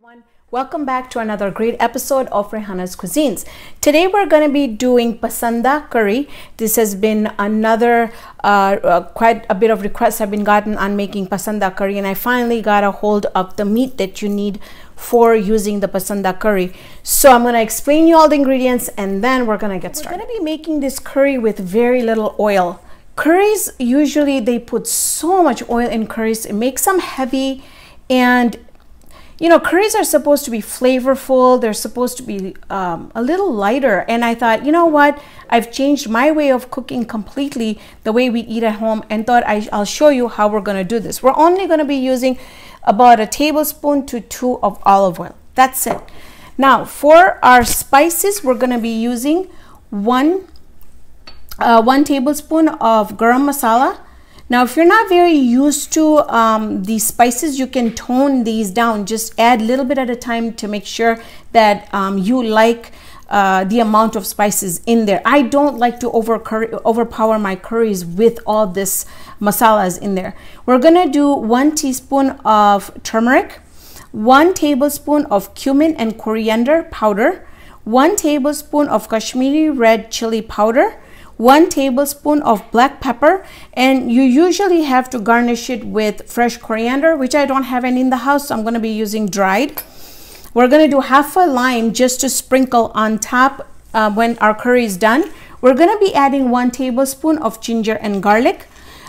everyone. Welcome back to another great episode of Raihana's Cuisines. Today we're going to be doing Pasanda curry. This has been another quite a bit of requests have been gotten on making Pasanda curry, and I finally got a hold of the meat that you need for using the Pasanda curry. So I'm going to explain you all the ingredients and then we're going to get started. We're going to be making this curry with very little oil. Curries, usually they put so much oil in curries. It makes them heavy, and you know, curries are supposed to be flavorful. They're supposed to be a little lighter. And I thought, you know what? I've changed my way of cooking completely, the way we eat at home, and thought I'll show you how we're going to do this. We're only going to be using about a tablespoon to 2 of olive oil. That's it. Now, for our spices, we're going to be using one tablespoon of garam masala. Now, if you're not very used to these spices, you can tone these down. Just add a little bit at a time to make sure that you like the amount of spices in there. I don't like to overpower my curries with all this masalas in there. We're gonna do 1 teaspoon of turmeric, 1 tablespoon of cumin and coriander powder, 1 tablespoon of Kashmiri red chili powder, 1 tablespoon of black pepper, and you usually have to garnish it with fresh coriander, which I don't have any in the house, so I'm going to be using dried. We're going to do half a lime just to sprinkle on top when our curry is done. We're going to be adding 1 tablespoon of ginger and garlic.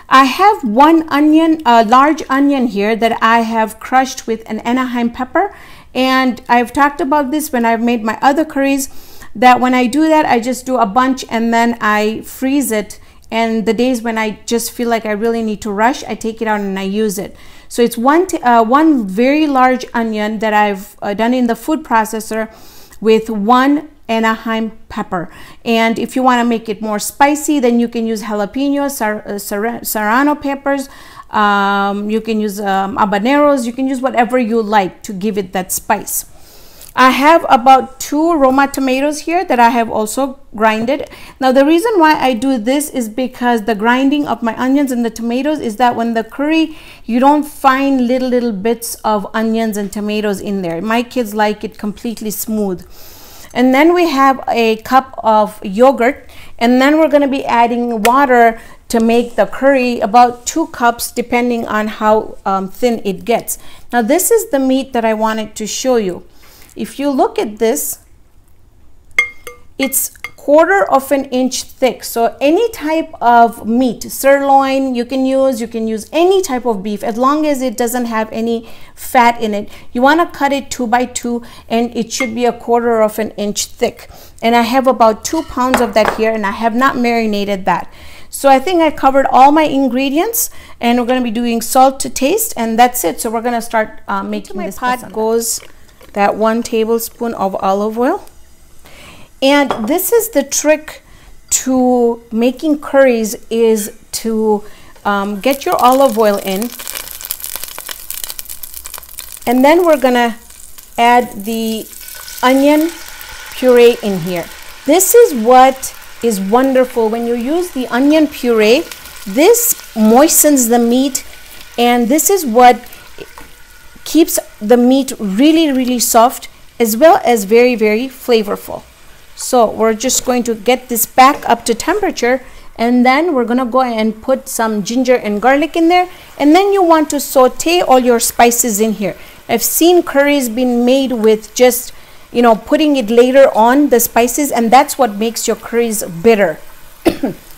I have 1 onion, a large onion here that I have crushed with an Anaheim pepper, and I've talked about this when I've made my other curries, that when I do that, I just do a bunch and then I freeze it, and the days when I just feel like I really need to rush, I take it out and I use it. So it's one very large onion that I've done in the food processor with 1 Anaheim pepper. And if you want to make it more spicy, then you can use jalapenos, serrano peppers, you can use habaneros, you can use whatever you like to give it that spice. I have about 2 Roma tomatoes here that I have also grinded. Now, the reason why I do this is because the grinding of my onions and the tomatoes is that when the curry, you don't find little bits of onions and tomatoes in there. My kids like it completely smooth. And then we have a cup of yogurt, and then we're going to be adding water to make the curry, about 2 cups depending on how thin it gets. Now, this is the meat that I wanted to show you. If you look at this, it's 1/4 inch thick. So any type of meat, sirloin, you can use any type of beef, as long as it doesn't have any fat in it. You want to cut it 2 by 2, and it should be 1/4 inch thick. And I have about 2 pounds of that here, and I have not marinated that. So I think I covered all my ingredients, and we're going to be doing salt to taste, and that's it. So we're going to start making this. My pot goes that 1 tablespoon of olive oil. And this is the trick to making curries, is to get your olive oil in, and then we're gonna add the onion puree in here. This is what is wonderful when you use the onion puree. This moistens the meat, and this is what keeps the meat really soft, as well as very flavorful. So we're just going to get this back up to temperature, and then we're gonna go and put some ginger and garlic in there, and then you want to saute all your spices in here. I've seen curries being made with just, you know, putting it later on, the spices, and that's what makes your curries bitter.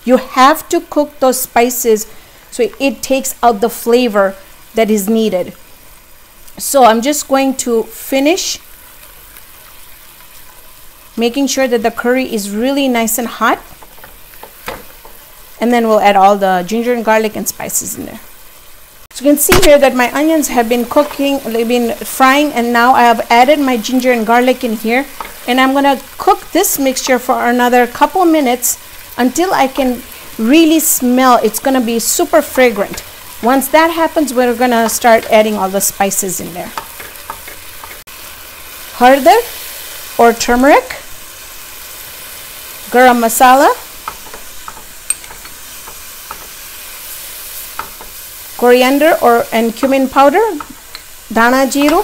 You have to cook those spices so it takes out the flavor that is needed. So I'm just going to finish making sure that the curry is really nice and hot, and then we'll add all the ginger and garlic and spices in there. So you can see here that my onions have been cooking, they've been frying, and now I have added my ginger and garlic in here, and I'm gonna cook this mixture for another couple minutes until I can really smell. It's gonna be super fragrant. Once that happens, we're gonna start adding all the spices in there. Harder or turmeric, garam masala, coriander and cumin powder, dana jeeru,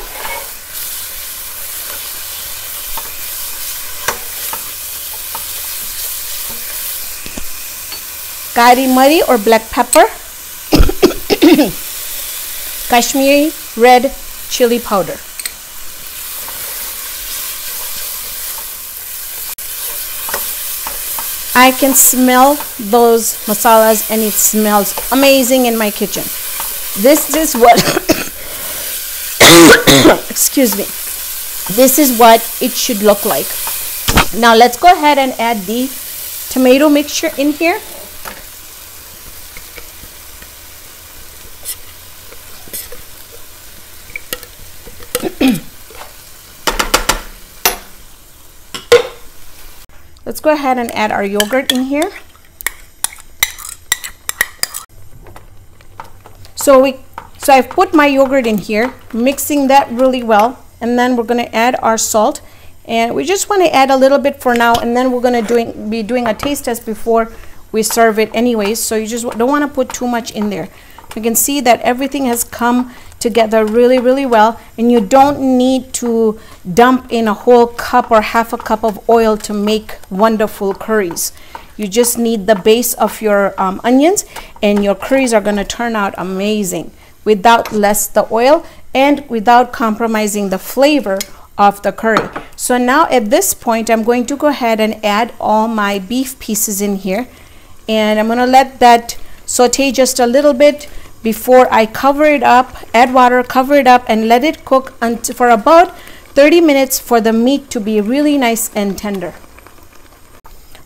kari mari or black pepper, Kashmiri red chili powder. I can smell those masalas and it smells amazing in my kitchen. This is what excuse me, this is what it should look like. Now let's go ahead and add the tomato mixture in here. Let's go ahead and add our yogurt in here. So I've put my yogurt in here, mixing that really well, and then we're going to add our salt, and we just want to add a little bit for now, and then we're going to be doing a taste test before we serve it anyways, so you just don't want to put too much in there. You can see that everything has come together really well, and you don't need to dump in a whole cup or half a cup of oil to make wonderful curries. You just need the base of your onions, and your curries are going to turn out amazing without the oil and without compromising the flavor of the curry. So now at this point, I'm going to go ahead and add all my beef pieces in here, and I'm going to let that saute just a little bit before I cover it up, add water, cover it up, and let it cook for about 30 minutes for the meat to be really nice and tender.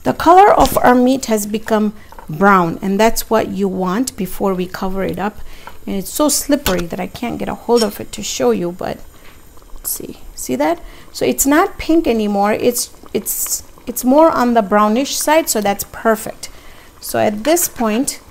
The color of our meat has become brown, and that's what you want before we cover it up. And it's so slippery that I can't get a hold of it to show you, but let's see that? So it's not pink anymore, it's more on the brownish side, so that's perfect. So at this point,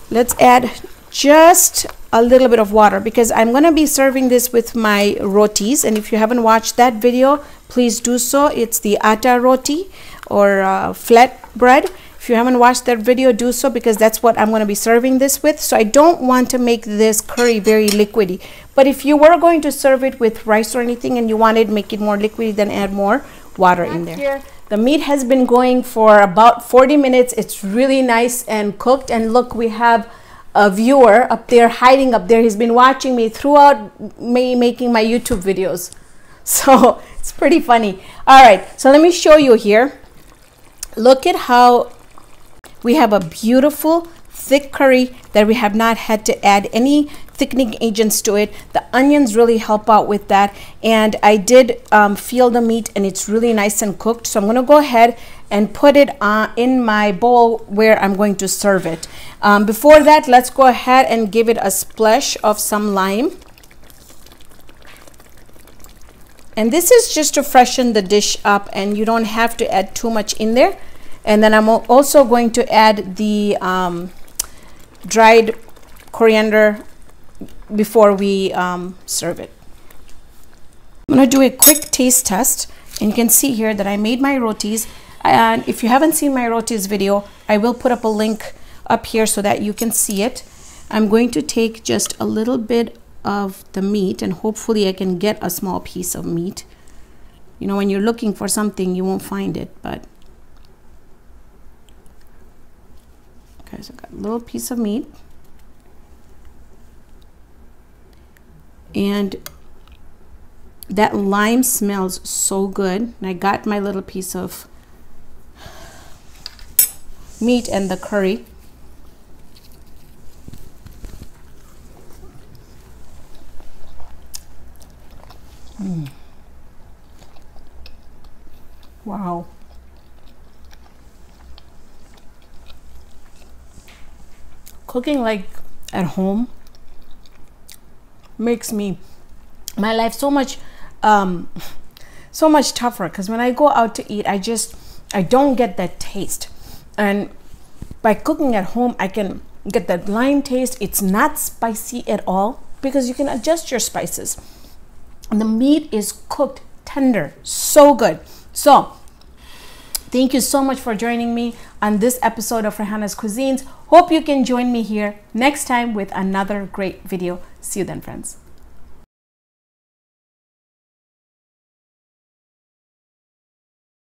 let's add just a little bit of water, because I'm going to be serving this with my rotis, and if you haven't watched that video, please do so. It's the atta roti or flat bread. If you haven't watched that video, do so, because that's what I'm going to be serving this with. So I don't want to make this curry very liquidy, but if you were going to serve it with rice or anything and you wanted to make it more liquidy, then add more water in there. Here, the meat has been going for about 40 minutes. It's really nice and cooked, and look, we have a viewer up there, hiding up there. He's been watching me throughout me making my YouTube videos, so it's pretty funny. All right, so let me show you here. Look at how we have a beautiful thick curry that we have not had to add any thickening agents to it. The onions really help out with that, and I did feel the meat, and it's really nice and cooked. So I'm going to go ahead and put it in my bowl where I'm going to serve it. Before that, let's go ahead and give it a splash of some lime, and this is just to freshen the dish up, and you don't have to add too much in there. And then I'm also going to add the dried coriander before we serve it. I'm going to do a quick taste test, and you can see here that I made my rotis, and if you haven't seen my rotis video, I will put up a link up here so that you can see it. I'm going to take just a little bit of the meat, and hopefully I can get a small piece of meat. You know, when you're looking for something, you won't find it, but okay, so I got a little piece of meat, and that lime smells so good. And I got my little piece of meat and the curry. Wow. Cooking like at home makes my life so much tougher, because when I go out to eat, I don't get that taste, and by cooking at home I can get that lime taste. It's not spicy at all because you can adjust your spices, and the meat is cooked tender, so good. So thank you so much for joining me on this episode of Raihana's Cuisines. Hope you can join me here next time with another great video. See you then, friends.